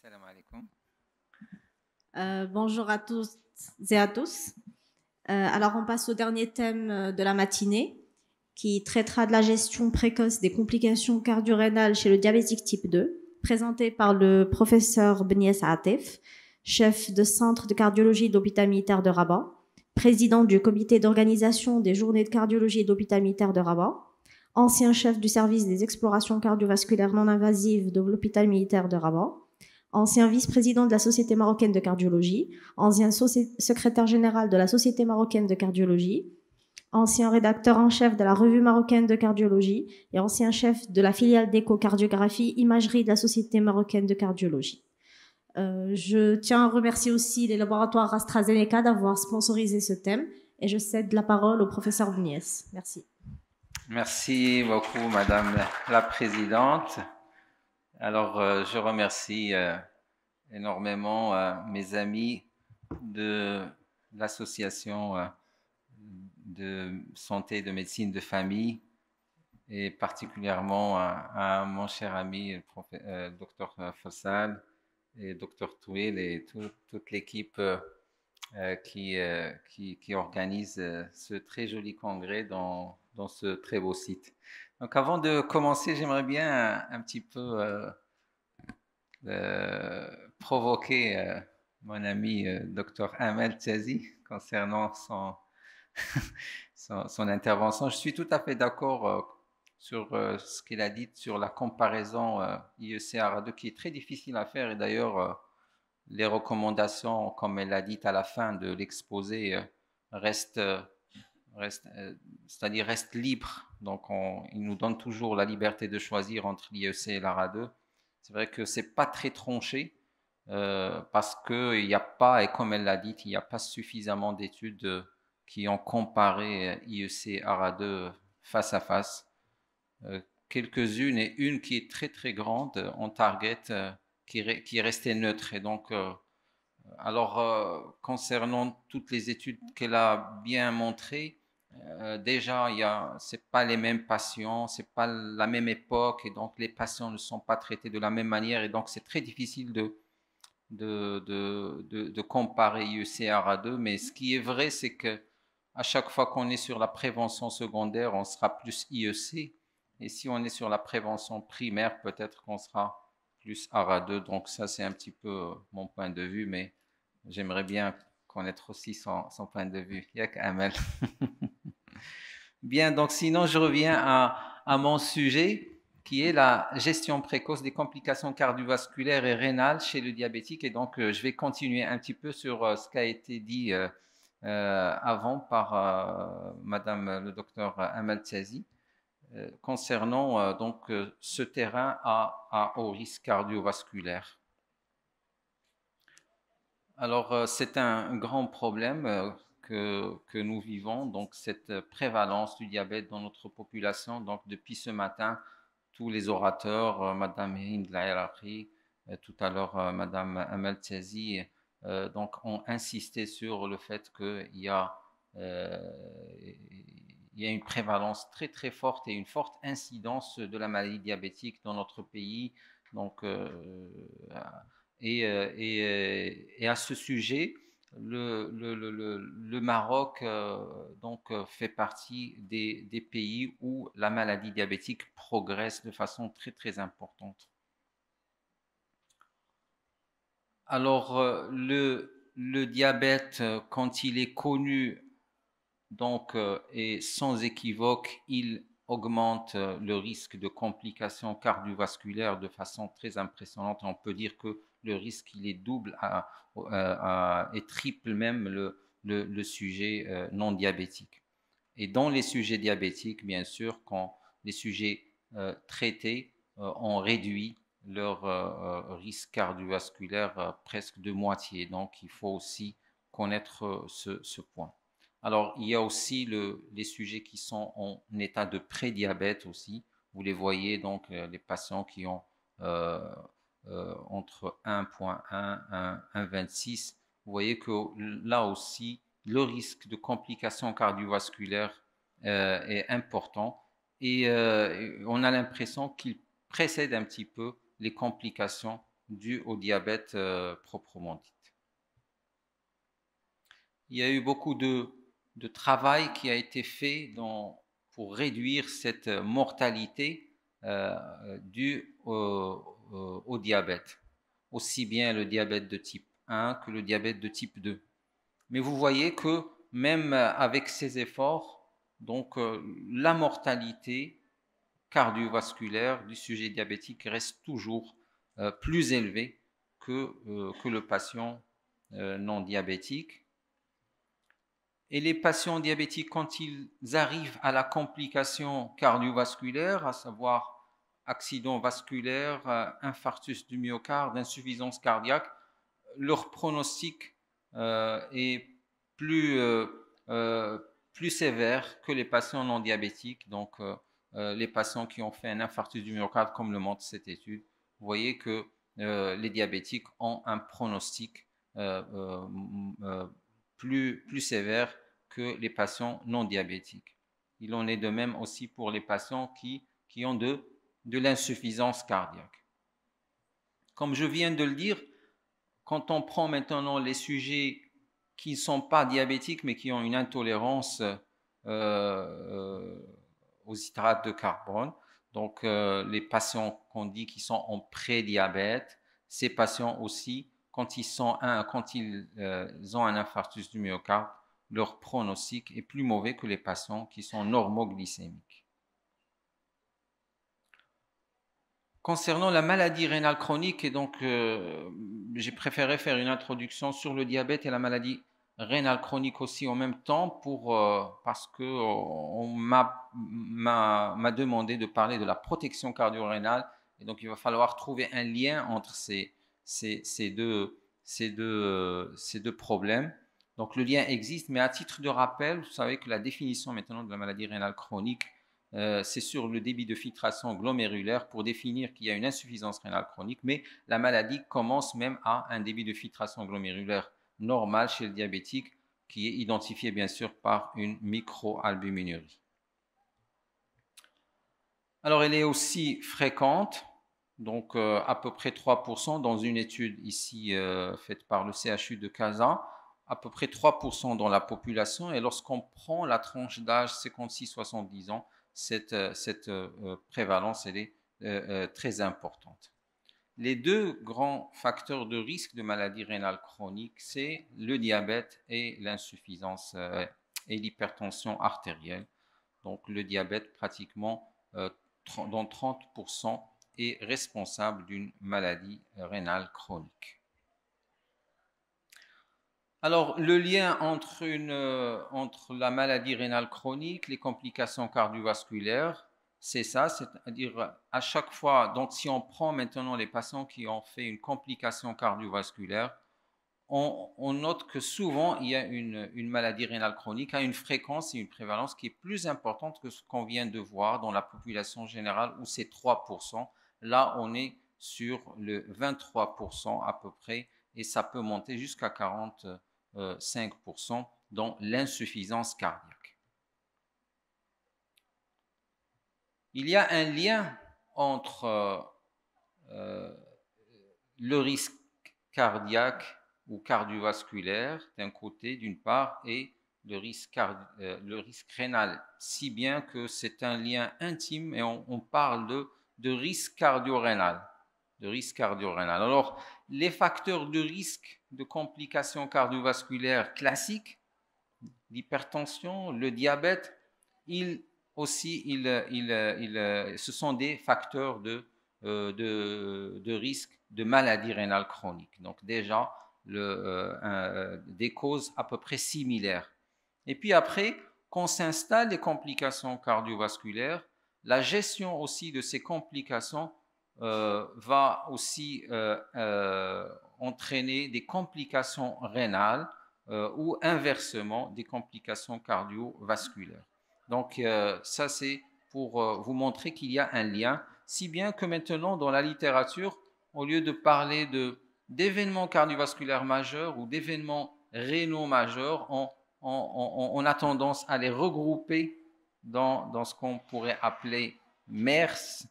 Salam alaikum. Bonjour à tous et à tous. Alors, on passe au dernier thème de la matinée qui traitera de la gestion précoce des complications cardio-rénales chez le diabétique type 2, présenté par le professeur Beniès Atef, chef de centre de cardiologie de l'hôpital militaire de Rabat, président du comité d'organisation des journées de cardiologie de l'hôpital militaire de Rabat, ancien chef du service des explorations cardiovasculaires non invasives de l'hôpital militaire de Rabat, ancien vice-président de la Société marocaine de cardiologie, ancien secrétaire général de la Société marocaine de cardiologie, ancien rédacteur en chef de la Revue marocaine de cardiologie et ancien chef de la filiale d'échocardiographie imagerie de la Société marocaine de cardiologie. Je tiens à remercier aussi les laboratoires AstraZeneca d'avoir sponsorisé ce thème et je cède la parole au professeur Bouniès. Merci. Merci beaucoup, Madame la Présidente. Alors, je remercie énormément mes amis de l'association de santé et de médecine de famille et particulièrement à mon cher ami, le docteur Fassal et docteur Touil et toute l'équipe qui organise ce très joli congrès dans ce très beau site. Donc avant de commencer, j'aimerais bien un petit peu provoquer mon ami Dr Amel Tchazi concernant son intervention. Je suis tout à fait d'accord sur ce qu'il a dit sur la comparaison IEC-ARA2 qui est très difficile à faire et d'ailleurs les recommandations, comme elle l'a dit à la fin de l'exposé, restent c'est-à-dire restent libres. Donc, il nous donne toujours la liberté de choisir entre l'IEC et l'ARA2. C'est vrai que c'est pas très tranché parce qu'il n'y a pas, et comme elle l'a dit, il n'y a pas suffisamment d'études qui ont comparé IEC et ARA2 face à face. Quelques-unes et une qui est très très grande en target qui est restée neutre. Et donc, concernant toutes les études qu'elle a bien montrées, déjà, c'est pas les mêmes patients, c'est pas la même époque, et donc les patients ne sont pas traités de la même manière, et donc c'est très difficile de comparer IEC et ARA2. Mais ce qui est vrai, c'est que à chaque fois qu'on est sur la prévention secondaire, on sera plus IEC, et si on est sur la prévention primaire, peut-être qu'on sera plus ARA2. Donc ça, c'est un petit peu mon point de vue, mais j'aimerais bien connaître aussi son point de vue. Yak Amel. Bien, donc sinon, je reviens à mon sujet qui est la gestion précoce des complications cardiovasculaires et rénales chez le diabétique. Et donc, je vais continuer un petit peu sur ce qui a été dit avant par Madame le docteur Amal Tchazi concernant ce terrain à haut risque cardiovasculaire. Alors, c'est un grand problème que nous vivons, donc cette prévalence du diabète dans notre population. Donc, depuis ce matin, tous les orateurs, Madame Hind Laïraqi, tout à l'heure Madame Amel Tchazi, donc ont insisté sur le fait il y a une prévalence très très forte et une forte incidence de la maladie diabétique dans notre pays. Donc, et à ce sujet, le Maroc fait partie des pays où la maladie diabétique progresse de façon très très importante. Alors, le diabète, quand il est connu, et sans équivoque, il augmente le risque de complications cardiovasculaires de façon très impressionnante. On peut dire que le risque, il est double et triple même le sujet non diabétique. Et dans les sujets diabétiques, bien sûr, quand les sujets traités ont réduit leur risque cardiovasculaire presque de moitié. Donc, il faut aussi connaître ce point. Alors, il y a aussi les sujets qui sont en état de prédiabète aussi. Vous les voyez, donc, les patients qui ont entre 1,1 et 1,26. Vous voyez que là aussi, le risque de complications cardiovasculaires est important et on a l'impression qu'il précède un petit peu les complications dû au diabète proprement dit. Il y a eu beaucoup de travail qui a été fait pour réduire cette mortalité due au diabète, aussi bien le diabète de type 1 que le diabète de type 2. Mais vous voyez que même avec ces efforts, donc la mortalité cardiovasculaire du sujet diabétique reste toujours plus élevée que le patient non diabétique. Et les patients diabétiques, quand ils arrivent à la complication cardiovasculaire, à savoir accident vasculaire, infarctus du myocarde, insuffisance cardiaque, leur pronostic est plus sévère que les patients non diabétiques. Donc, les patients qui ont fait un infarctus du myocarde, comme le montre cette étude, vous voyez que les diabétiques ont un pronostic plus sévère que les patients non diabétiques. Il en est de même aussi pour les patients qui ont de l'insuffisance cardiaque. Comme je viens de le dire, quand on prend maintenant les sujets qui ne sont pas diabétiques mais qui ont une intolérance aux hydrates de carbone, donc les patients qu'on dit qui sont en prédiabète, ces patients aussi, quand ils ont un infarctus du myocarde, leur pronostic est plus mauvais que les patients qui sont normoglycémiques. Concernant la maladie rénale chronique, et donc j'ai préféré faire une introduction sur le diabète et la maladie rénale chronique aussi en même temps parce que on m'a demandé de parler de la protection cardio-rénale, et donc il va falloir trouver un lien entre ces deux problèmes. Donc le lien existe, mais à titre de rappel, vous savez que la définition maintenant de la maladie rénale chronique, c'est sur le débit de filtration glomérulaire pour définir qu'il y a une insuffisance rénale chronique, mais la maladie commence même à un débit de filtration glomérulaire normal chez le diabétique, qui est identifié bien sûr par une microalbuminurie. Alors elle est aussi fréquente, donc à peu près 3% dans une étude ici faite par le CHU de Kazan, à peu près 3% dans la population, et lorsqu'on prend la tranche d'âge 56-70 ans, cette prévalence elle est très importante. Les deux grands facteurs de risque de maladie rénale chronique, c'est le diabète et l'insuffisance et l'hypertension artérielle. Donc le diabète pratiquement dans 30% est responsable d'une maladie rénale chronique. Alors, le lien entre la maladie rénale chronique, les complications cardiovasculaires, c'est ça, c'est-à-dire à chaque fois, donc si on prend maintenant les patients qui ont fait une complication cardiovasculaire, on note que souvent il y a une maladie rénale chronique à une fréquence et une prévalence qui est plus importante que ce qu'on vient de voir dans la population générale où c'est 3%. Là, on est sur le 23% à peu près et ça peut monter jusqu'à 45% dans l'insuffisance cardiaque. Il y a un lien entre le risque cardiaque ou cardiovasculaire d'un côté d'une part et le risque rénal, si bien que c'est un lien intime et on parle de risque cardio-rénal. Alors, les facteurs de risque de complications cardiovasculaires classiques, l'hypertension, le diabète, ce sont des facteurs de risque de maladie rénale chronique. Donc déjà, des causes à peu près similaires. Et puis après, quand s'installent les complications cardiovasculaires, la gestion aussi de ces complications va aussi entraîner des complications rénales ou inversement des complications cardiovasculaires. Donc ça c'est pour vous montrer qu'il y a un lien, si bien que maintenant dans la littérature, au lieu de parler d'événements cardiovasculaires majeurs ou d'événements rénaux majeurs, on a tendance à les regrouper dans ce qu'on pourrait appeler MERS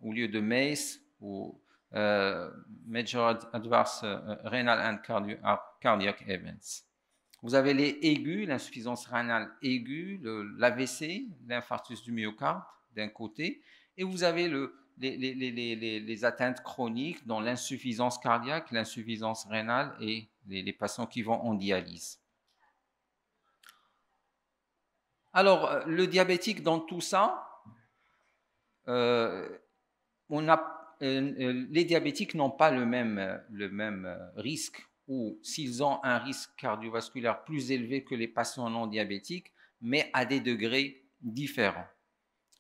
au lieu de MACE ou Major Adverse Renal and Cardiac Events. Vous avez les aigus, l'insuffisance rénale aiguë, l'AVC, l'infarctus du myocarde d'un côté, et vous avez les atteintes chroniques, dont l'insuffisance cardiaque, l'insuffisance rénale et les patients qui vont en dialyse. Alors, le diabétique dans tout ça, les diabétiques n'ont pas le même risque, ou s'ils ont un risque cardiovasculaire plus élevé que les patients non diabétiques, mais à des degrés différents.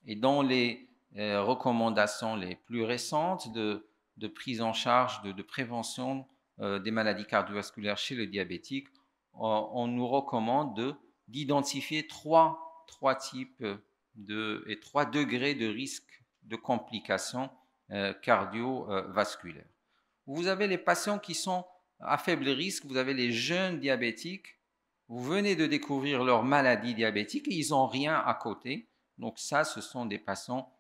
Et dans les recommandations les plus récentes de prise en charge, de prévention des maladies cardiovasculaires chez le diabétique, on nous recommande d'identifier trois types et 3 degrés de risque de complications cardiovasculaires. Vous avez les patients qui sont à faible risque, vous avez les jeunes diabétiques, vous venez de découvrir leur maladie diabétique et ils n'ont rien à côté. Donc ça, ce sont des patients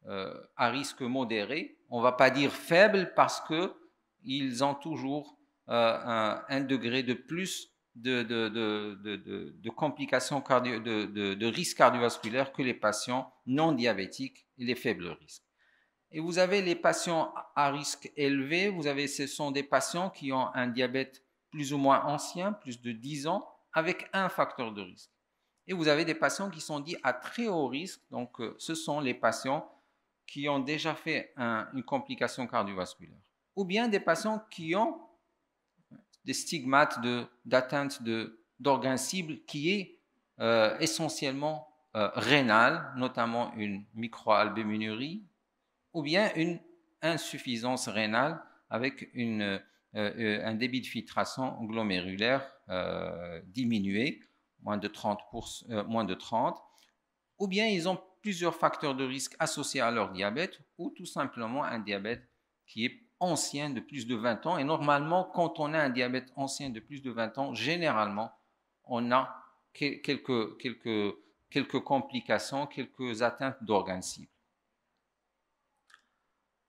à risque modéré. On ne va pas dire faible parce qu'ils ont toujours un degré de plus de complications de risque cardiovasculaire que les patients non diabétiques et les faibles risques. Et vous avez les patients à risque élevé, ce sont des patients qui ont un diabète plus ou moins ancien, plus de 10 ans, avec un facteur de risque. Et vous avez des patients qui sont dits à très haut risque, donc ce sont les patients qui ont déjà fait une complication cardiovasculaire. Ou bien des patients qui ont des stigmates d'atteinte d'organes cibles qui est essentiellement rénal, notamment une microalbuminurie, ou bien une insuffisance rénale avec un débit de filtration glomérulaire diminué, moins de 30, ou bien ils ont plusieurs facteurs de risque associés à leur diabète, ou tout simplement un diabète qui est ancien de plus de 20 ans. Et normalement, quand on a un diabète ancien de plus de 20 ans, généralement, on a quelques complications, quelques atteintes d'organes cibles.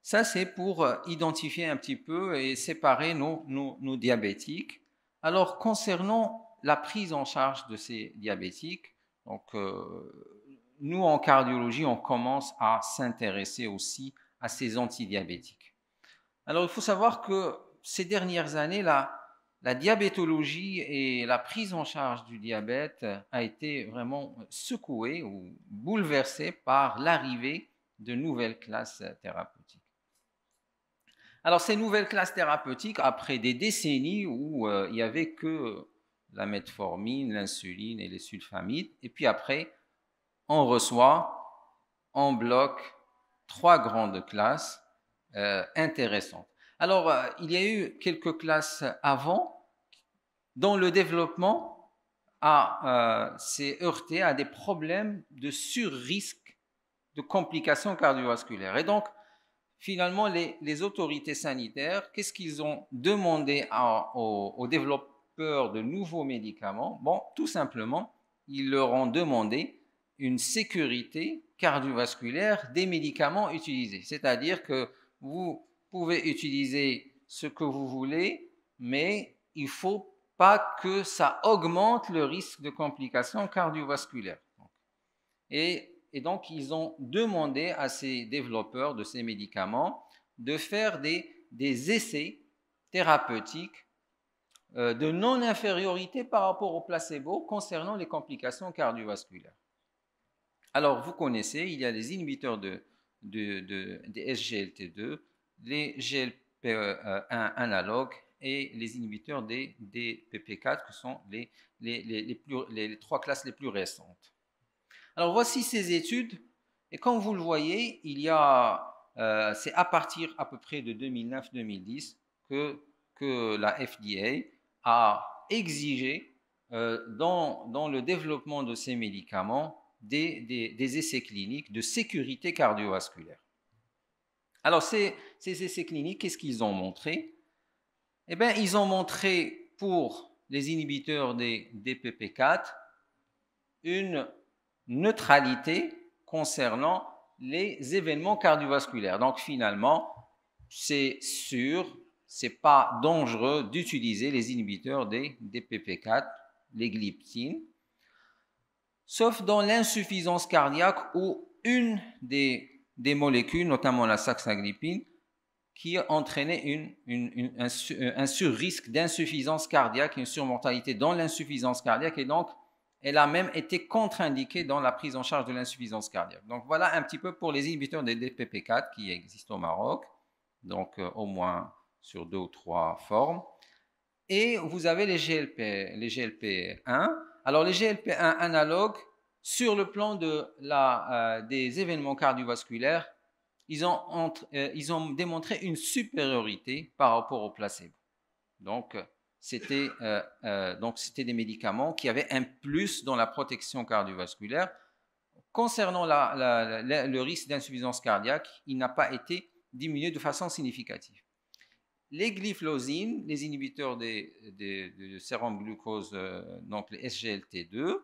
Ça, c'est pour identifier un petit peu et séparer nos diabétiques. Alors, concernant la prise en charge de ces diabétiques, donc, nous, en cardiologie, on commence à s'intéresser aussi à ces antidiabétiques. Alors, il faut savoir que ces dernières années, la diabétologie et la prise en charge du diabète a été vraiment secouée ou bouleversée par l'arrivée de nouvelles classes thérapeutiques. Alors, ces nouvelles classes thérapeutiques, après des décennies où il n'y avait que la metformine, l'insuline et les sulfamides, et puis après, on reçoit en bloc 3 grandes classes intéressantes. Alors, il y a eu quelques classes avant dont le développement s'est heurté à des problèmes de sur-risque de complications cardiovasculaires. Et donc, finalement, les autorités sanitaires, qu'est-ce qu'ils ont demandé aux développeurs de nouveaux médicaments? Bon, tout simplement, ils leur ont demandé une sécurité cardiovasculaire des médicaments utilisés. C'est-à-dire que vous pouvez utiliser ce que vous voulez, mais il ne faut pas que ça augmente le risque de complications cardiovasculaires. Et donc, ils ont demandé à ces développeurs de ces médicaments de faire des essais thérapeutiques de non-infériorité par rapport au placebo concernant les complications cardiovasculaires. Alors, vous connaissez, il y a les inhibiteurs des SGLT2, les GLP1 analogues et les inhibiteurs des PP4, qui sont les 3 classes les plus récentes. Alors, voici ces études, et comme vous le voyez, c'est à partir à peu près de 2009-2010 que la FDA a exigé dans le développement de ces médicaments des essais cliniques de sécurité cardiovasculaire. Alors, ces essais cliniques, qu'est-ce qu'ils ont montré? Eh bien, ils ont montré pour les inhibiteurs des PP4 une neutralité concernant les événements cardiovasculaires. Donc, finalement, c'est sûr, c'est pas dangereux d'utiliser les inhibiteurs des PP4, les gliptines, sauf dans l'insuffisance cardiaque où une des molécules, notamment la saxaglipine, qui entraînait un surrisque d'insuffisance cardiaque, une surmortalité dans l'insuffisance cardiaque, et donc elle a même été contre-indiquée dans la prise en charge de l'insuffisance cardiaque. Donc voilà un petit peu pour les inhibiteurs des DPP4 qui existent au Maroc, donc au moins sur 2 ou 3 formes. Et vous avez les GLP-1. Alors les GLP-1 analogues, sur le plan des événements cardiovasculaires, ils ont démontré une supériorité par rapport au placebo. Donc, c'était des médicaments qui avaient un plus dans la protection cardiovasculaire. Concernant le risque d'insuffisance cardiaque, il n'a pas été diminué de façon significative. Les glyphlosines, les inhibiteurs de sérum glucose, donc les SGLT2,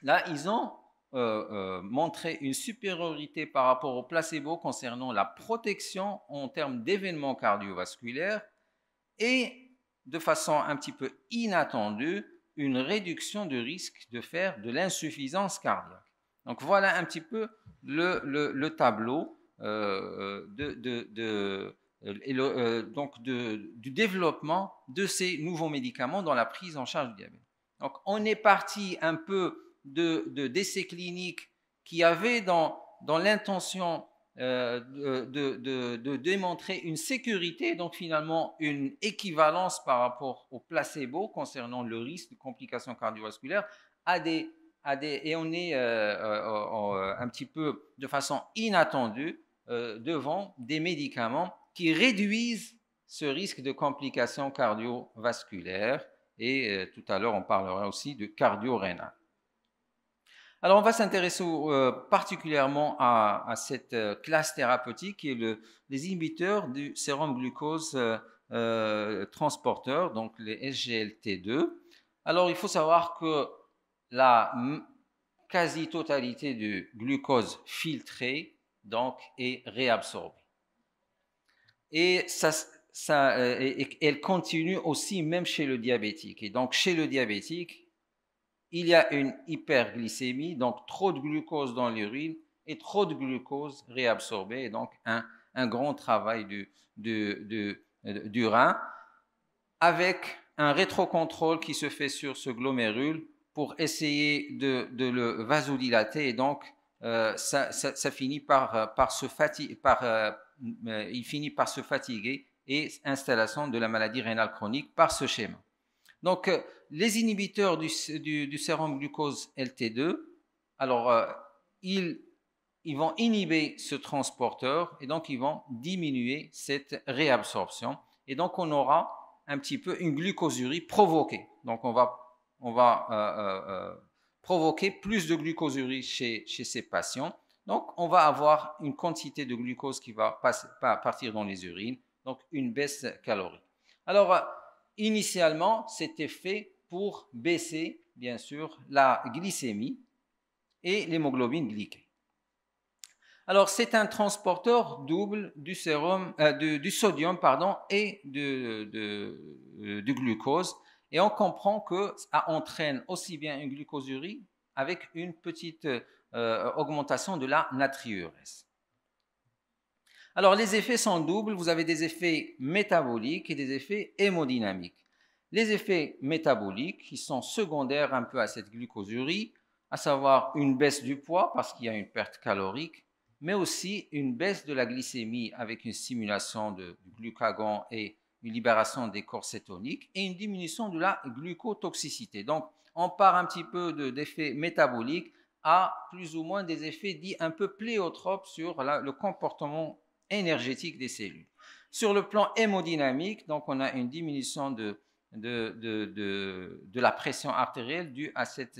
là, ils ont montré une supériorité par rapport au placebo concernant la protection en termes d'événements cardiovasculaires et de façon un petit peu inattendue, une réduction du risque de faire de l'insuffisance cardiaque. Donc voilà un petit peu le tableau du développement de ces nouveaux médicaments dans la prise en charge du diabète. Donc on est parti un peu d'essais cliniques qui avaient dans l'intention de démontrer une sécurité, donc finalement une équivalence par rapport au placebo concernant le risque de complications cardiovasculaires, et on est un petit peu de façon inattendue devant des médicaments qui réduisent ce risque de complications cardiovasculaires, et tout à l'heure on parlera aussi de cardio-rénal. Alors, on va s'intéresser particulièrement à cette classe thérapeutique qui est les inhibiteurs du sérum glucose transporteur, donc les SGLT2. Alors, il faut savoir que la quasi-totalité du glucose filtré donc, est réabsorbée. Et elle continue aussi même chez le diabétique. Et donc, chez le diabétique, il y a une hyperglycémie, donc trop de glucose dans l'urine et trop de glucose réabsorbé, et donc un grand travail du rein, avec un rétrocontrôle qui se fait sur ce glomérule pour essayer de le vasodilater, et donc ça finit par se fatiguer, il finit par se fatiguer, et installation de la maladie rénale chronique par ce schéma. Donc, les inhibiteurs du sérum glucose LT2, alors, ils vont inhiber ce transporteur, et donc ils vont diminuer cette réabsorption. Et donc, on aura un petit peu une glucosurie provoquée. Donc, on va provoquer plus de glucosurie chez ces patients. Donc, on va avoir une quantité de glucose qui va partir dans les urines, donc une baisse calorique. Alors, initialement, c'était fait pour baisser, bien sûr, la glycémie et l'hémoglobine glyquée. Alors, c'est un transporteur double du sodium et du glucose. Et on comprend que ça entraîne aussi bien une glucosurie avec une petite augmentation de la natriurèse. Alors, les effets sont doubles. Vous avez des effets métaboliques et des effets hémodynamiques. Les effets métaboliques, qui sont secondaires un peu à cette glucosurie, à savoir une baisse du poids parce qu'il y a une perte calorique, mais aussi une baisse de la glycémie avec une stimulation du glucagon et une libération des corps cétoniques, et une diminution de la glucotoxicité. Donc, on part un petit peu d'effets métaboliques à plus ou moins des effets dits un peu pléiotropes sur le comportement énergétique des cellules. Sur le plan hémodynamique, donc on a une diminution de la pression artérielle due à cette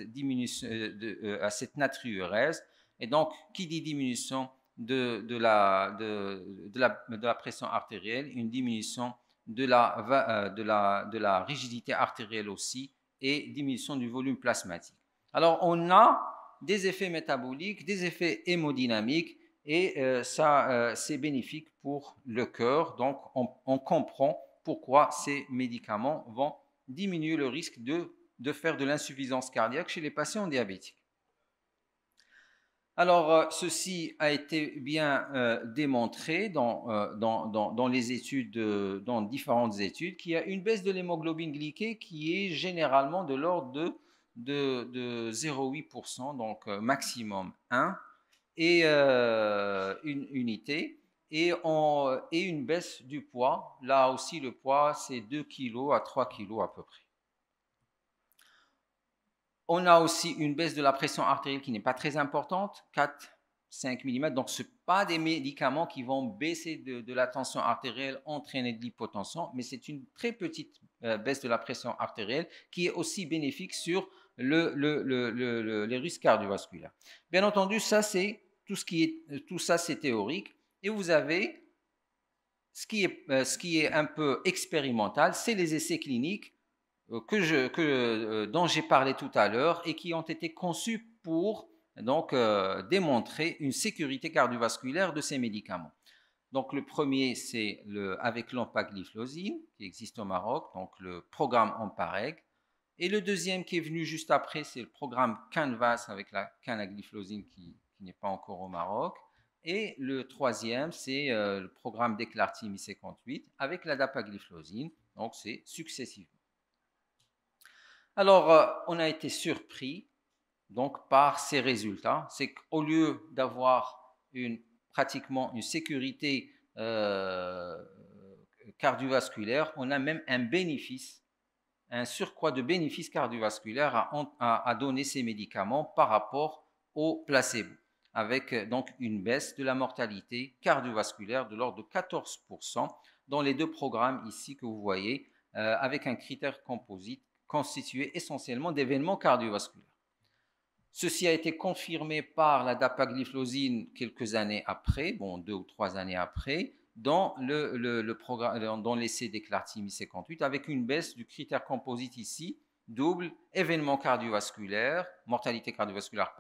natriurèse. Et donc, qui dit diminution de la pression artérielle, une diminution de la rigidité artérielle aussi, et diminution du volume plasmatique. Alors, on a des effets métaboliques, des effets hémodynamiques, et ça, c'est bénéfique pour le cœur. Donc, on comprend pourquoi ces médicaments vont diminuer le risque de faire de l'insuffisance cardiaque chez les patients diabétiques. Alors, ceci a été bien démontré dans les études, dans différentes études, qu'il y a une baisse de l'hémoglobine glyquée qui est généralement de l'ordre de 0,8%, donc maximum 1, et une unité, et une baisse du poids. Là aussi, le poids, c'est 2 kg à 3 kg à peu près. On a aussi une baisse de la pression artérielle qui n'est pas très importante, 4-5 mm. Donc, ce pas des médicaments qui vont baisser de la tension artérielle, entraîner de l'hypotension, mais c'est une très petite baisse de la pression artérielle qui est aussi bénéfique sur les risques cardiovasculaires. Bien entendu, ça, c'est tout ça, c'est théorique. Et vous avez ce qui est un peu expérimental, c'est les essais cliniques dont j'ai parlé tout à l'heure et qui ont été conçus pour donc démontrer une sécurité cardiovasculaire de ces médicaments. Donc le premier, c'est avec l'empagliflozine qui existe au Maroc, donc le programme EMPA-REG. Et le deuxième qui est venu juste après, c'est le programme Canvas avec la canagliflozine qui n'est pas encore au Maroc. Et le troisième, c'est le programme Declarti 58 avec la dapagliflozine. Donc c'est successivement. Alors, on a été surpris donc, par ces résultats. C'est qu'au lieu d'avoir pratiquement une sécurité cardiovasculaire, on a même un bénéfice, un surcroît de bénéfices cardiovasculaires à donner ces médicaments par rapport au placebo, avec donc une baisse de la mortalité cardiovasculaire de l'ordre de 14% dans les deux programmes ici que vous voyez, avec un critère composite constitué essentiellement d'événements cardiovasculaires. Ceci a été confirmé par la dapagliflozine quelques années après, 2 ou 3 années après, dans l'essai Declarti 58, avec une baisse du critère composite ici, double, événements cardiovasculaires, mortalité cardiovasculaire,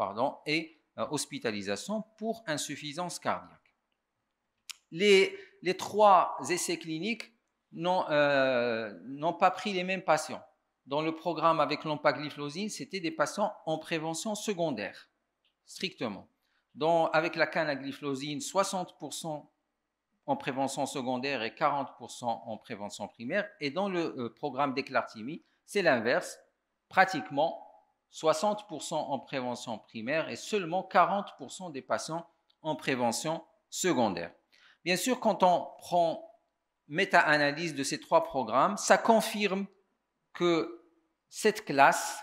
et hospitalisation pour insuffisance cardiaque. Les 3 essais cliniques n'ont pas pris les mêmes patients. Dans le programme avec l'empagliflozine, c'était des patients en prévention secondaire, strictement. Avec la canagliflozine, 60% en prévention secondaire et 40% en prévention primaire. Et dans le programme Declarti, c'est l'inverse, pratiquement 60% en prévention primaire et seulement 40% des patients en prévention secondaire. Bien sûr, quand on prend méta-analyse de ces 3 programmes, ça confirme que cette classe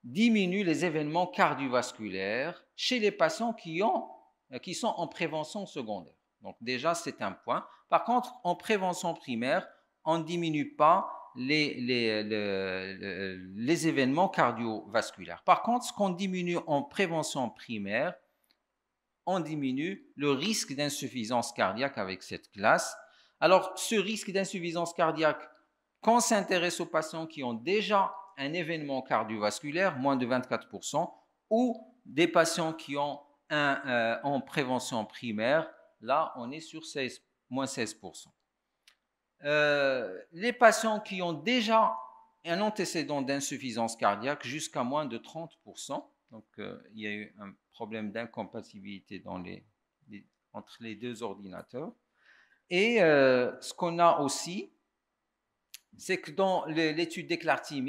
diminue les événements cardiovasculaires chez les patients qui sont en prévention secondaire. Donc déjà, c'est un point. Par contre, en prévention primaire, on ne diminue pas les événements cardiovasculaires. Par contre, ce qu'on diminue en prévention primaire, on diminue le risque d'insuffisance cardiaque avec cette classe. Alors, ce risque d'insuffisance cardiaque, quand on s'intéresse aux patients qui ont déjà un événement cardiovasculaire, moins de 24%, ou des patients qui ont en prévention primaire, là, on est sur moins 16%. Les patients qui ont déjà un antécédent d'insuffisance cardiaque, jusqu'à moins de 30%, donc il y a eu un problème d'incompatibilité entre les deux ordinateurs. Et ce qu'on a aussi, c'est que dans l'étude Declarti,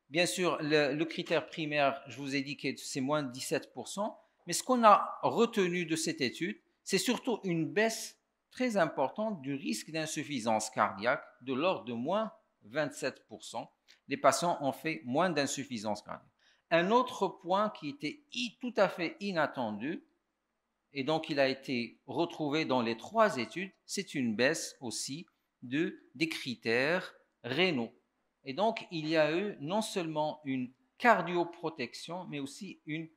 bien sûr, le critère primaire, je vous ai dit que c'est moins de 17%, mais ce qu'on a retenu de cette étude, c'est surtout une baisse très importante du risque d'insuffisance cardiaque de l'ordre de moins 27%. Les patients ont fait moins d'insuffisance cardiaque. Un autre point qui était tout à fait inattendu, et donc il a été retrouvé dans les 3 études, c'est une baisse aussi des critères rénaux. Et donc, il y a eu non seulement une cardioprotection, mais aussi une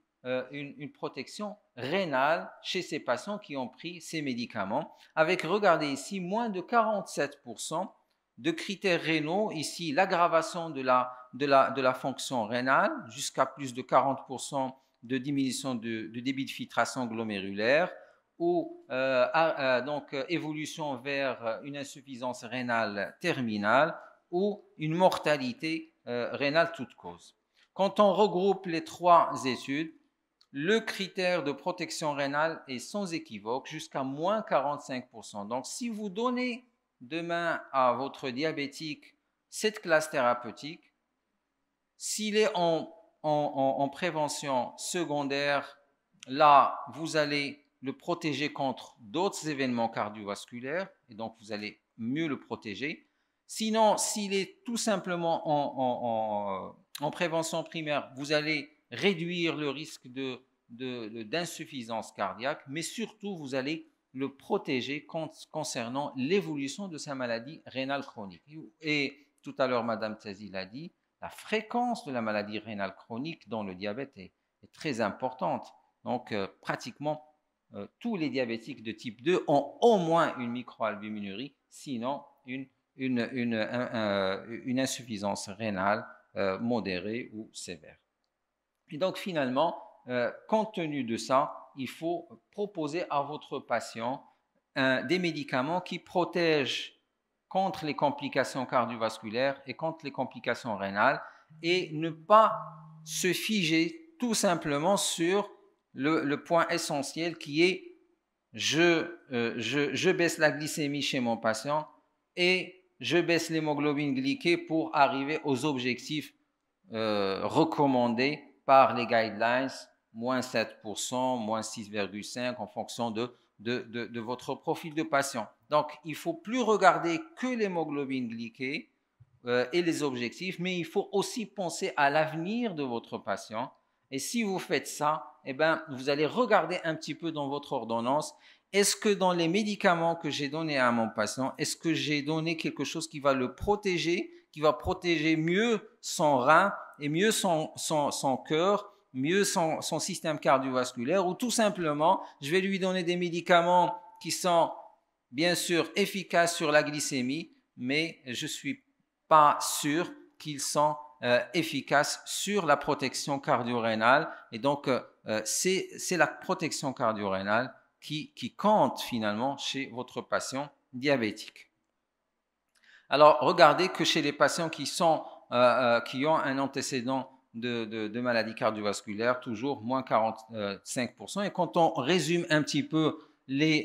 protection rénale chez ces patients qui ont pris ces médicaments, avec, regardez ici, moins de 47% de critères rénaux, ici l'aggravation de la fonction rénale, jusqu'à plus de 40% de diminution de débit de filtration glomérulaire, ou donc évolution vers une insuffisance rénale terminale ou une mortalité rénale toute cause. Quand on regroupe les trois études, le critère de protection rénale est sans équivoque jusqu'à moins 45%. Donc, si vous donnez demain à votre diabétique cette classe thérapeutique, s'il est en prévention secondaire, là, vous allez le protéger contre d'autres événements cardiovasculaires et donc vous allez mieux le protéger. Sinon, s'il est tout simplement en prévention primaire, vous allez réduire le risque d'insuffisance cardiaque, mais surtout, vous allez le protéger concernant l'évolution de sa maladie rénale chronique. Et tout à l'heure, Madame Tazil l'a dit, la fréquence de la maladie rénale chronique dans le diabète est très importante. Donc, pratiquement tous les diabétiques de type 2 ont au moins une microalbuminurie, sinon une insuffisance rénale modérée ou sévère. Et donc, finalement, compte tenu de ça, il faut proposer à votre patient des médicaments qui protègent contre les complications cardiovasculaires et contre les complications rénales et ne pas se figer tout simplement sur le point essentiel qui est je baisse la glycémie chez mon patient et je baisse l'hémoglobine glyquée pour arriver aux objectifs recommandés par les guidelines, moins 7%, moins 6,5% en fonction de votre profil de patient. Donc, il ne faut plus regarder que l'hémoglobine glyquée et les objectifs, mais il faut aussi penser à l'avenir de votre patient. Et si vous faites ça, eh ben, vous allez regarder un petit peu dans votre ordonnance, est-ce que dans les médicaments que j'ai donnés à mon patient, est-ce que j'ai donné quelque chose qui va le protéger, qui va protéger mieux son rein et mieux son cœur, mieux son système cardiovasculaire, ou tout simplement, je vais lui donner des médicaments qui sont bien sûr efficaces sur la glycémie, mais je ne suis pas sûr qu'ils sont efficaces sur la protection cardio-rénale. Et donc, c'est la protection cardio-rénale qui compte finalement chez votre patient diabétique. Alors, regardez que chez les patients qui ont un antécédent de maladie cardiovasculaire, toujours moins 45%. Et quand on résume un petit peu les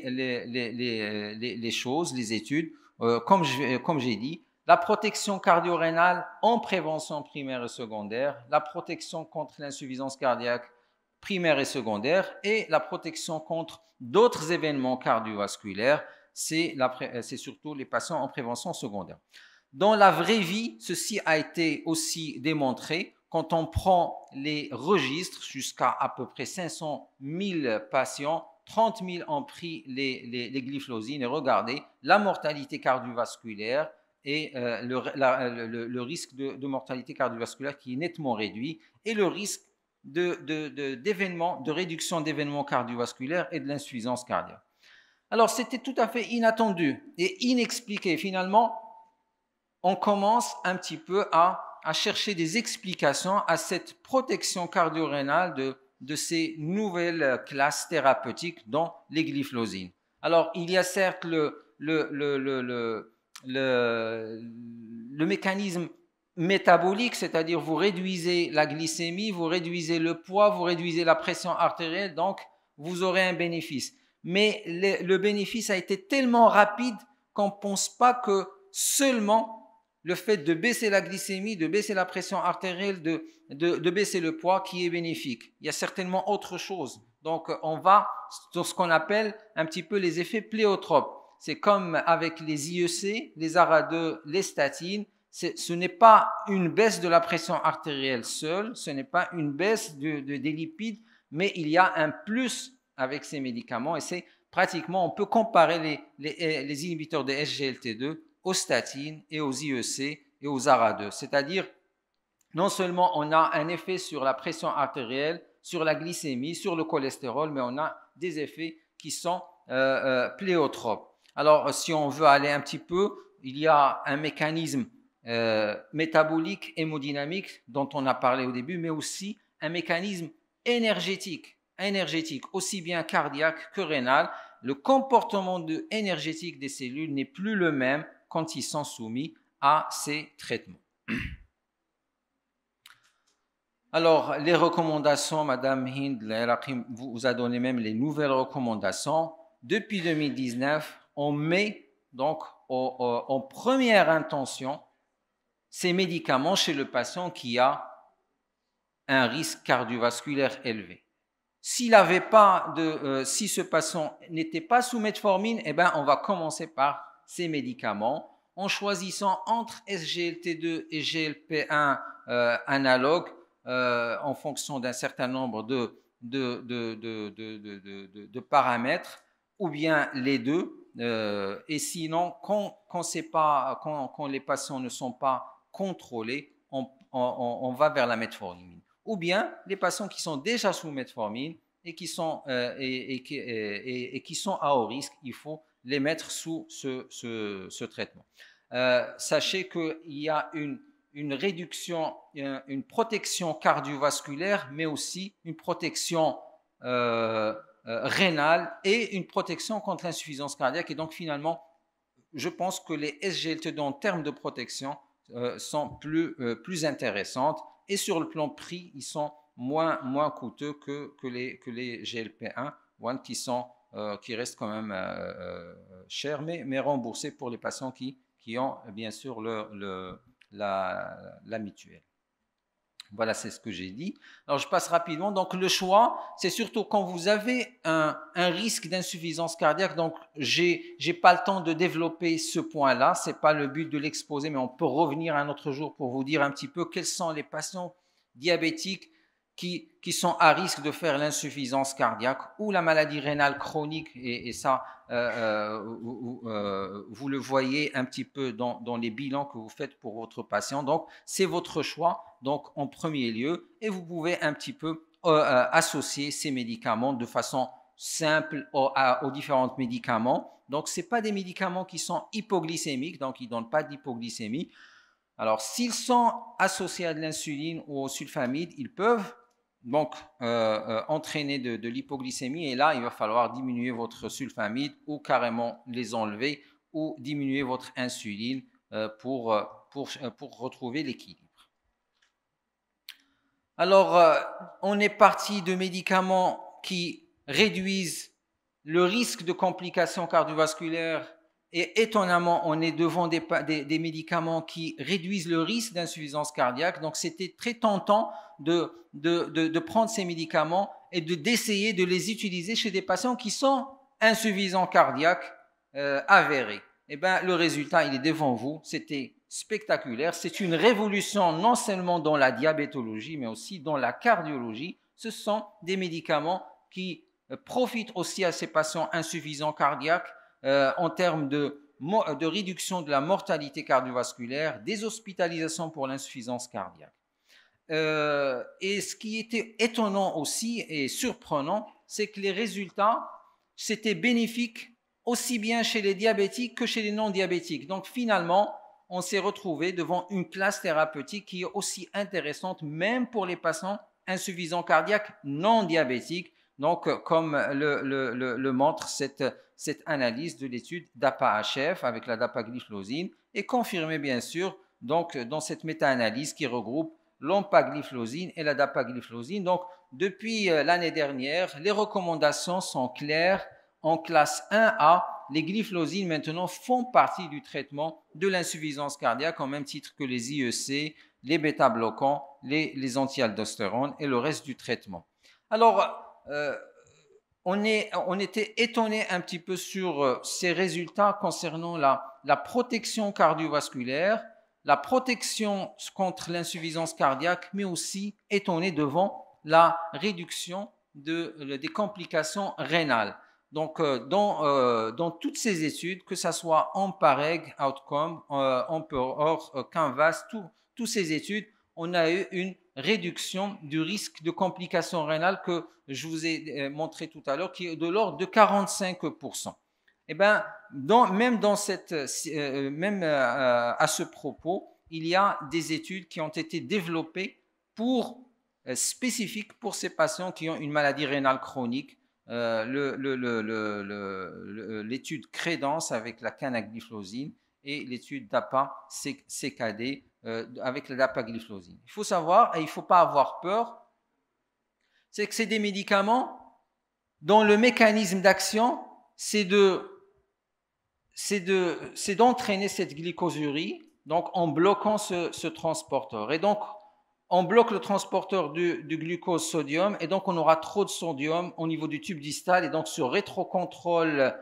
choses, les études, comme j'ai dit, la protection cardio-rénale en prévention primaire et secondaire, la protection contre l'insuffisance cardiaque primaire et secondaire et la protection contre d'autres événements cardiovasculaires, c'est surtout les patients en prévention secondaire. Dans la vraie vie, ceci a été aussi démontré quand on prend les registres jusqu'à à peu près 500 000 patients, 30 000 ont pris les glyphlosines et regardez la mortalité cardiovasculaire et le risque de mortalité cardiovasculaire qui est nettement réduit et le risque de réduction d'événements cardiovasculaires et de l'insuffisance cardiaque. Alors, c'était tout à fait inattendu et inexpliqué. Finalement, on commence un petit peu à chercher des explications à cette protection cardio-rénale de ces nouvelles classes thérapeutiques dont les glyphlosines. Alors, il y a certes le mécanisme métabolique, c'est-à-dire vous réduisez la glycémie, vous réduisez le poids, vous réduisez la pression artérielle, donc vous aurez un bénéfice. Mais le bénéfice a été tellement rapide qu'on ne pense pas que seulement le fait de baisser la glycémie, de baisser la pression artérielle, de baisser le poids qui est bénéfique. Il y a certainement autre chose. Donc, on va sur ce qu'on appelle un petit peu les effets pléotropes. C'est comme avec les IEC, les ARA2, les statines. Ce n'est pas une baisse de la pression artérielle seule, ce n'est pas une baisse des lipides, mais il y a un plus avec ces médicaments et c'est pratiquement, on peut comparer les inhibiteurs de SGLT2 aux statines et aux IEC et aux ARA2. C'est-à-dire, non seulement on a un effet sur la pression artérielle, sur la glycémie, sur le cholestérol, mais on a des effets qui sont pléotropes. Alors, si on veut aller un petit peu, il y a un mécanisme métabolique, hémodynamique, dont on a parlé au début, mais aussi un mécanisme énergétique, aussi bien cardiaque que rénal. le comportement énergétique des cellules n'est plus le même quand ils sont soumis à ces traitements. Alors, les recommandations, Madame Hind vous a donné même les nouvelles recommandations. Depuis 2019, on met donc en première intention ces médicaments chez le patient qui a un risque cardiovasculaire élevé. Si ce patient n'était pas sous metformine, eh ben, on va commencer par ces médicaments en choisissant entre SGLT2 et GLP1 analogues en fonction d'un certain nombre de paramètres, ou bien les deux. Et sinon, quand les patients ne sont pas contrôlés, on va vers la metformine. Ou bien les patients qui sont déjà sous metformine et qui sont à haut risque, il faut les mettre sous ce traitement. Sachez qu'il y a une réduction, une protection cardiovasculaire, mais aussi une protection rénale et une protection contre l'insuffisance cardiaque. Et donc finalement, je pense que les SGLT2 en termes de protection sont plus intéressantes. Et sur le plan prix, ils sont moins coûteux que les GLP1 qui restent quand même chers, mais remboursés pour les patients qui ont bien sûr la mutuelle. Voilà, c'est ce que j'ai dit. Alors, je passe rapidement. Donc, le choix, c'est surtout quand vous avez un risque d'insuffisance cardiaque. Donc, j'ai pas le temps de développer ce point-là. C'est pas le but de l'exposer, mais on peut revenir un autre jour pour vous dire un petit peu quels sont les patients diabétiques qui sont à risque de faire l'insuffisance cardiaque ou la maladie rénale chronique. Et ça, vous le voyez un petit peu dans les bilans que vous faites pour votre patient. Donc, c'est votre choix. Donc, en premier lieu, et vous pouvez un petit peu associer ces médicaments de façon simple aux différents médicaments. Donc, ce n'est pas des médicaments qui sont hypoglycémiques, donc ils ne donnent pas d'hypoglycémie. Alors, s'ils sont associés à de l'insuline ou au sulfamide, ils peuvent donc entraîner de l'hypoglycémie. Et là, il va falloir diminuer votre sulfamide ou carrément les enlever ou diminuer votre insuline pour retrouver l'équilibre. Alors, on est parti de médicaments qui réduisent le risque de complications cardiovasculaires et étonnamment, on est devant des médicaments qui réduisent le risque d'insuffisance cardiaque. Donc, c'était très tentant de prendre ces médicaments et d'essayer de les utiliser chez des patients qui sont insuffisants cardiaques avérés. Eh bien, le résultat, il est devant vous. C'était spectaculaire. C'est une révolution non seulement dans la diabétologie, mais aussi dans la cardiologie. Ce sont des médicaments qui profitent aussi à ces patients insuffisants cardiaques en termes de réduction de la mortalité cardiovasculaire, des hospitalisations pour l'insuffisance cardiaque. Et ce qui était étonnant aussi et surprenant, c'est que les résultats, c'était bénéfique aussi bien chez les diabétiques que chez les non-diabétiques. Donc finalement, on s'est retrouvé devant une classe thérapeutique qui est aussi intéressante, même pour les patients insuffisants cardiaques non diabétiques. Donc, comme le montre cette analyse de l'étude DAPA-HF avec la dapagliflozine, et confirmée bien sûr donc, dans cette méta-analyse qui regroupe l'empagliflozine et la dapagliflozine. Donc, depuis l'année dernière, les recommandations sont claires. En classe 1A, les glyphlosines maintenant font partie du traitement de l'insuffisance cardiaque au même titre que les IEC, les bêta-bloquants, les anti-aldostérones et le reste du traitement. Alors, on était étonné un petit peu sur ces résultats concernant la protection cardiovasculaire, la protection contre l'insuffisance cardiaque, mais aussi étonné devant la réduction des complications rénales. Donc, dans toutes ces études, que ce soit EMPA-REG, Outcome, EMPEROR, Canvas, toutes ces études, on a eu une réduction du risque de complications rénales que je vous ai montré tout à l'heure, qui est de l'ordre de 45%. Eh bien, même à ce propos, il y a des études qui ont été développées spécifiques pour ces patients qui ont une maladie rénale chronique, l'étude Crédence avec la canagliflozine et l'étude DAPA-CKD avec la dapagliflozine. Il faut savoir, et il ne faut pas avoir peur, c'est que c'est des médicaments dont le mécanisme d'action, c'est d'entraîner cette glycosurie, donc en bloquant ce transporteur. Et donc, on bloque le transporteur du glucose sodium, et donc on aura trop de sodium au niveau du tube distal, et donc ce rétrocontrôle,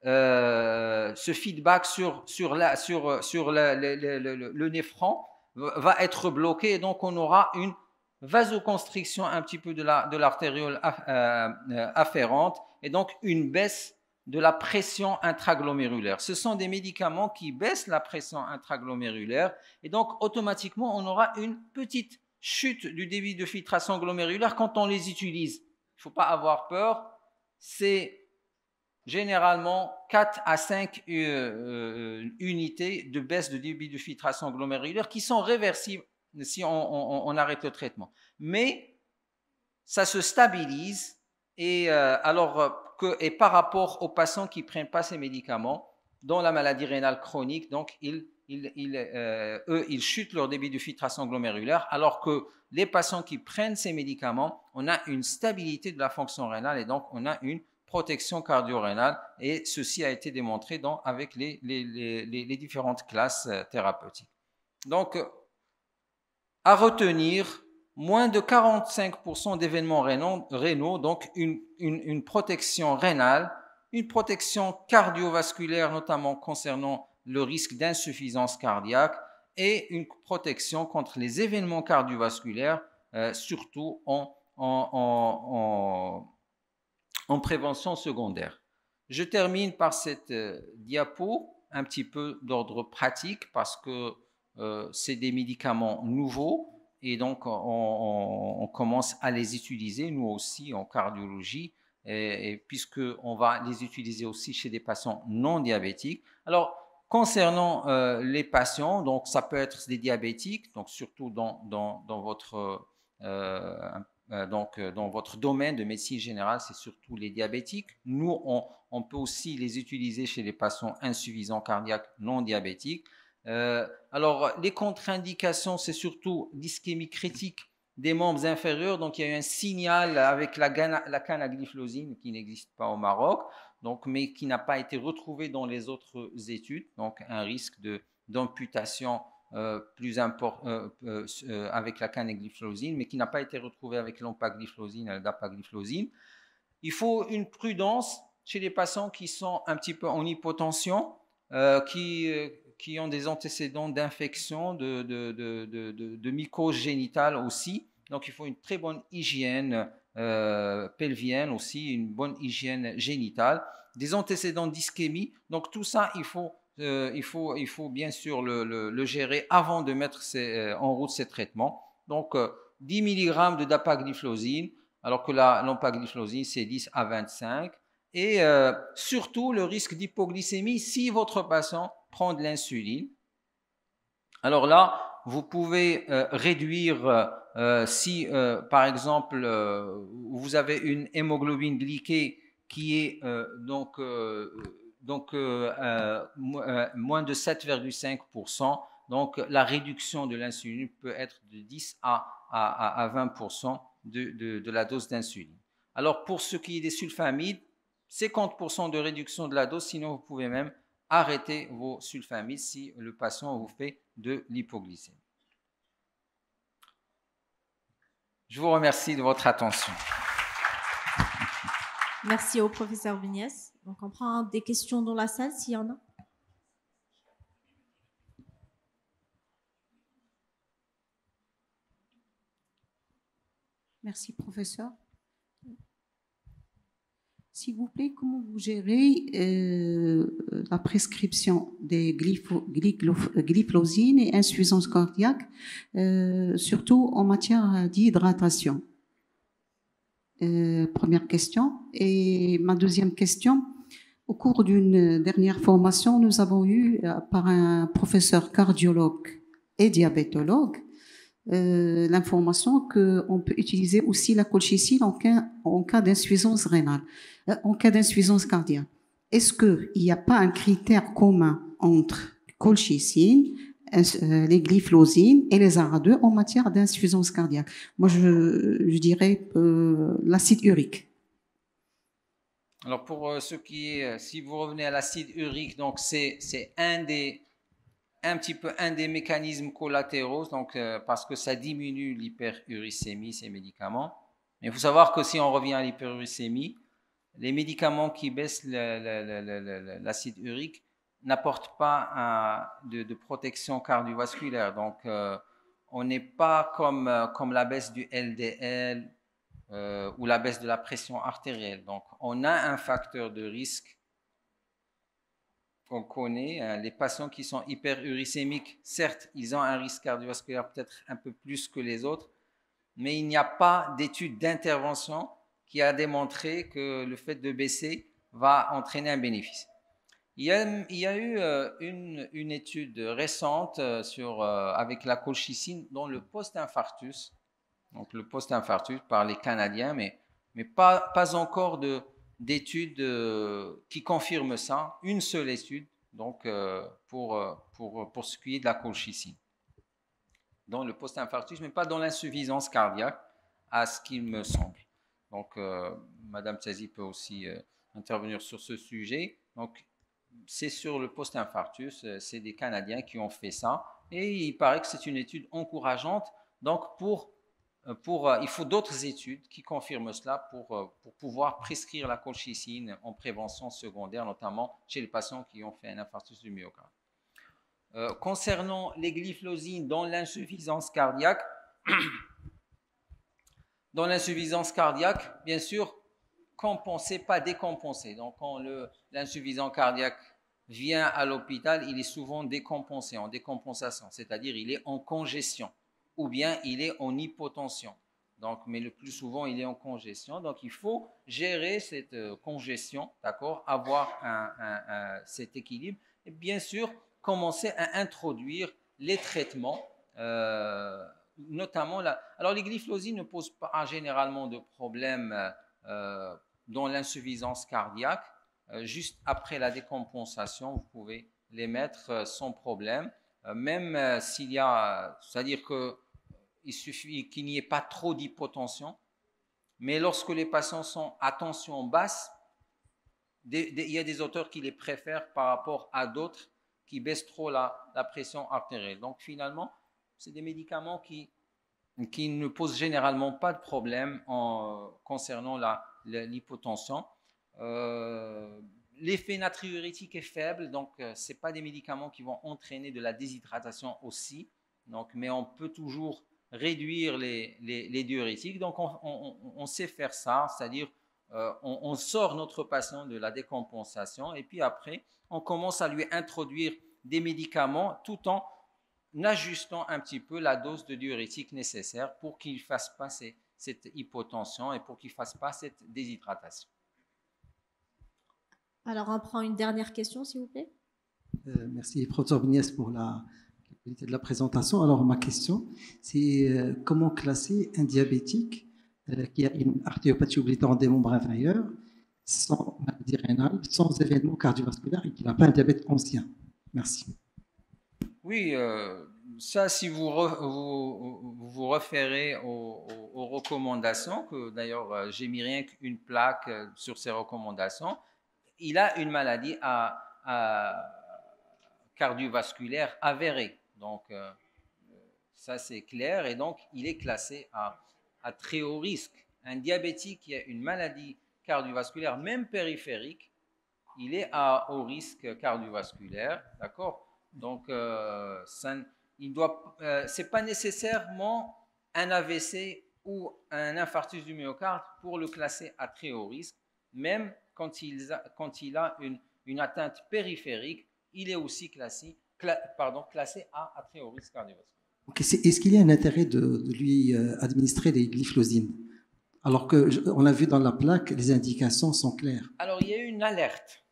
ce feedback sur le néphron va être bloqué, et donc on aura une vasoconstriction un petit peu de l'artériole afférente, et donc une baisse de la pression intraglomérulaire. Ce sont des médicaments qui baissent la pression intraglomérulaire, et donc automatiquement on aura une petite chute du débit de filtration glomérulaire quand on les utilise. Il ne faut pas avoir peur, c'est généralement 4 à 5 unités de baisse de débit de filtration glomérulaire qui sont réversibles si on arrête le traitement. Mais ça se stabilise, et par rapport aux patients qui ne prennent pas ces médicaments, dont la maladie rénale chronique, donc ils chutent leur débit de filtration glomérulaire, alors que les patients qui prennent ces médicaments, on a une stabilité de la fonction rénale, et donc on a une protection cardio-rénale, et ceci a été démontré avec les différentes classes thérapeutiques. Donc, à retenir, moins de 45% d'événements rénaux, donc une protection rénale, une protection cardiovasculaire, notamment concernant le risque d'insuffisance cardiaque, et une protection contre les événements cardiovasculaires, surtout en prévention secondaire. Je termine par cette diapo, un petit peu d'ordre pratique, parce que c'est des médicaments nouveaux, et donc on commence à les utiliser, nous aussi en cardiologie, et puisqu'on va les utiliser aussi chez des patients non diabétiques. Alors, concernant les patients, donc ça peut être des diabétiques, donc surtout dans votre domaine de médecine générale, c'est surtout les diabétiques. Nous, on peut aussi les utiliser chez les patients insuffisants cardiaques non diabétiques. Alors, les contre-indications, c'est surtout l'ischémie critique des membres inférieurs. Donc, il y a eu un signal avec la canagliflozine qui n'existe pas au Maroc, donc, mais qui n'a pas été retrouvé dans les autres études. Donc, un risque d'amputation plus important avec la canagliflozine, mais qui n'a pas été retrouvé avec l'empagliflozine et la dapagliflozine. Il faut une prudence chez les patients qui sont un petit peu en hypotension, qui ont des antécédents d'infection, de mycose génitale aussi. Donc, il faut une très bonne hygiène pelvienne aussi, une bonne hygiène génitale, des antécédents d'ischémie. Donc, tout ça, il faut bien sûr le gérer avant de mettre en route ces traitements. Donc, 10 mg de dapagliflozine, alors que l'empagliflozine, c'est 10 à 25. Et surtout, le risque d'hypoglycémie si votre patient prend de l'insuline. Alors là, vous pouvez réduire, si par exemple, vous avez une hémoglobine glyquée qui est moins de 7,5%. Donc, la réduction de l'insuline peut être de 10 à 20% de la dose d'insuline. Alors, pour ce qui est des sulfamides, 50% de réduction de la dose, sinon vous pouvez même arrêter vos sulfamides si le patient vous fait de l'hypoglycémie. Je vous remercie de votre attention. Merci au professeur Vignès. Donc, on prend des questions dans la salle s'il y en a. Merci, professeur. S'il vous plaît, comment vous gérez la prescription des glyphosine et insuffisance cardiaque, surtout en matière d'hydratation? Première question. Et ma deuxième question, au cours d'une dernière formation, nous avons eu par un professeur cardiologue et diabétologue l'information qu'on peut utiliser aussi la colchicine en cas d'insuffisance rénale, en cas d'insuffisance cardiaque. Est-ce qu'il n'y a pas un critère commun entre colchicine, les glyphlosines et les ARA2 en matière d'insuffisance cardiaque? Moi, je dirais l'acide urique. Alors pour ce qui est, si vous revenez à l'acide urique, donc c'est un des mécanismes collatéraux, donc parce que ça diminue l'hyperuricémie, ces médicaments. Mais il faut savoir que si on revient à l'hyperuricémie, les médicaments qui baissent l'acide urique n'apportent pas de protection cardiovasculaire. Donc on n'est pas comme la baisse du LDL ou la baisse de la pression artérielle. Donc on a un facteur de risque qu'on connaît. Les patients qui sont hyperuricémiques, certes, ils ont un risque cardiovasculaire peut-être un peu plus que les autres, mais il n'y a pas d'étude d'intervention qui a démontré que le fait de baisser va entraîner un bénéfice. Il y a eu une étude récente avec la colchicine dans le post-infarctus, donc le post-infarctus par les Canadiens, mais pas encore d'études qui confirment ça. Une seule étude donc, pour ce qui est de la colchicine dans le post-infarctus, mais pas dans l'insuffisance cardiaque, à ce qu'il me semble. Donc, Madame Tzazi peut aussi intervenir sur ce sujet. Donc, c'est sur le post-infarctus, c'est des Canadiens qui ont fait ça, et il paraît que c'est une étude encourageante. Donc, il faut d'autres études qui confirment cela pour pouvoir prescrire la colchicine en prévention secondaire, notamment chez les patients qui ont fait un infarctus du myocarde. Concernant les glyphlosines dans l'insuffisance cardiaque, bien sûr, compensé, pas décompensé. Donc, quand l'insuffisant cardiaque vient à l'hôpital, il est souvent décompensé, en décompensation, c'est-à-dire il est en congestion ou bien il est en hypotension. Donc, mais le plus souvent, il est en congestion. Donc, il faut gérer cette congestion, d'accord, avoir cet équilibre et bien sûr commencer à introduire les traitements, notamment là. Alors, les glyphlosines ne posent pas généralement de problème dans l'insuffisance cardiaque. Juste après la décompensation, vous pouvez les mettre sans problème, même s'il y a, c'est-à-dire qu'il suffit qu'il n'y ait pas trop d'hypotension, mais lorsque les patients sont à tension basse, il y a des auteurs qui les préfèrent par rapport à d'autres qui baissent trop la pression artérielle. Donc finalement, c'est des médicaments qui ne posent généralement pas de problème concernant l'hypotension. L'effet natriurétique est faible, donc ce n'est pas des médicaments qui vont entraîner de la déshydratation aussi. Donc, mais on peut toujours réduire les diurétiques. Donc on sait faire ça, c'est-à-dire on sort notre patient de la décompensation et puis après on commence à lui introduire des médicaments tout en ajustant un petit peu la dose de diurétique nécessaire pour qu'il ne fasse pas cette hypotension et pour qu'il ne fasse pas cette déshydratation. Alors, on prend une dernière question, s'il vous plaît. Merci, professeur Bignès, pour la qualité de la présentation. Alors, ma question, c'est comment classer un diabétique qui a une artériopathie oblitérante des membres inférieurs, sans maladie rénale, sans événement cardiovasculaire et qui n'a pas un diabète ancien? Merci. Oui, ça, si vous vous référez aux recommandations, que d'ailleurs, j'ai mis rien qu'une plaque sur ces recommandations, il a une maladie cardiovasculaire avérée. Donc, ça, c'est clair. Et donc, il est classé à très haut risque. Un diabétique qui a une maladie cardiovasculaire, même périphérique, il est à haut risque cardiovasculaire. D'accord? Donc, c'est pas nécessairement un AVC ou un infarctus du myocarde pour le classer à très haut risque. Même quand il a une atteinte périphérique, il est aussi classé à très haut risque cardiovasculaire. Okay. Est-ce qu'il y a un intérêt de lui administrer des glyphlosines? Alors qu'on a vu dans la plaque, les indications sont claires. Alors, il y a eu une alerte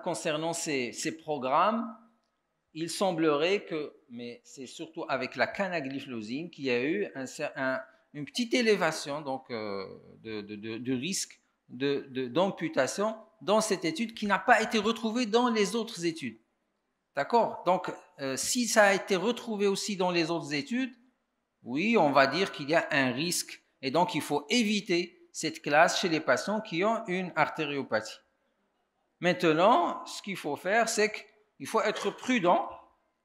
concernant ces programmes. il semblerait que, mais c'est surtout avec la canagliflozine qu'il y a eu une petite élévation donc, de risque d'amputation dans cette étude qui n'a pas été retrouvée dans les autres études. D'accord? Donc, si ça a été retrouvé aussi dans les autres études, oui, on va dire qu'il y a un risque. Et donc, il faut éviter cette classe chez les patients qui ont une artériopathie. Maintenant, ce qu'il faut faire, c'est qu'il faut être prudent.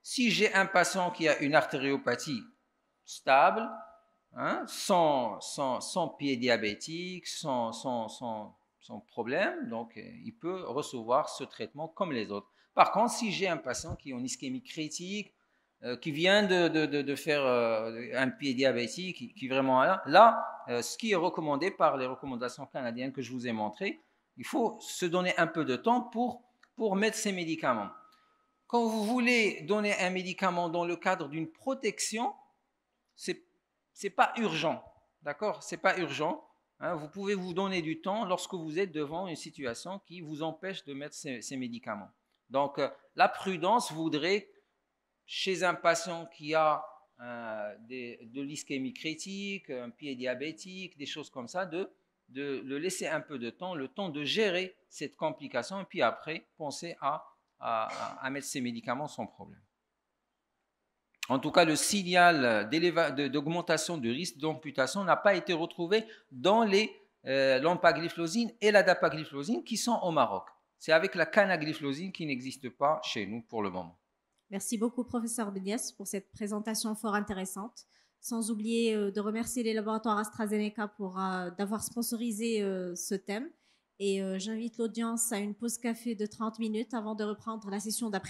Si j'ai un patient qui a une artériopathie stable, hein, sans pied diabétique, sans problème, donc il peut recevoir ce traitement comme les autres. Par contre, si j'ai un patient qui a une ischémie critique, qui vient de faire un pied diabétique, qui vraiment là, ce qui est recommandé par les recommandations canadiennes que je vous ai montrées, il faut se donner un peu de temps pour mettre ces médicaments. Quand vous voulez donner un médicament dans le cadre d'une protection, c'est pas urgent, d'accord? C'est pas urgent. Hein, vous pouvez vous donner du temps lorsque vous êtes devant une situation qui vous empêche de mettre ces médicaments. Donc, la prudence voudrait, chez un patient qui a de l'ischémie critique, un pied diabétique, des choses comme ça, de le laisser un peu de temps, le temps de gérer cette complication, et puis après, penser à mettre ces médicaments sans problème. En tout cas, le signal d'augmentation du risque d'amputation n'a pas été retrouvé dans l'empagliflozine et la dapagliflozine qui sont au Maroc. C'est avec la canagliflozine qui n'existe pas chez nous pour le moment. Merci beaucoup, professeur Beniès, pour cette présentation fort intéressante. Sans oublier de remercier les laboratoires AstraZeneca d'avoir sponsorisé ce thème. Et j'invite l'audience à une pause café de 30 minutes avant de reprendre la session d'après.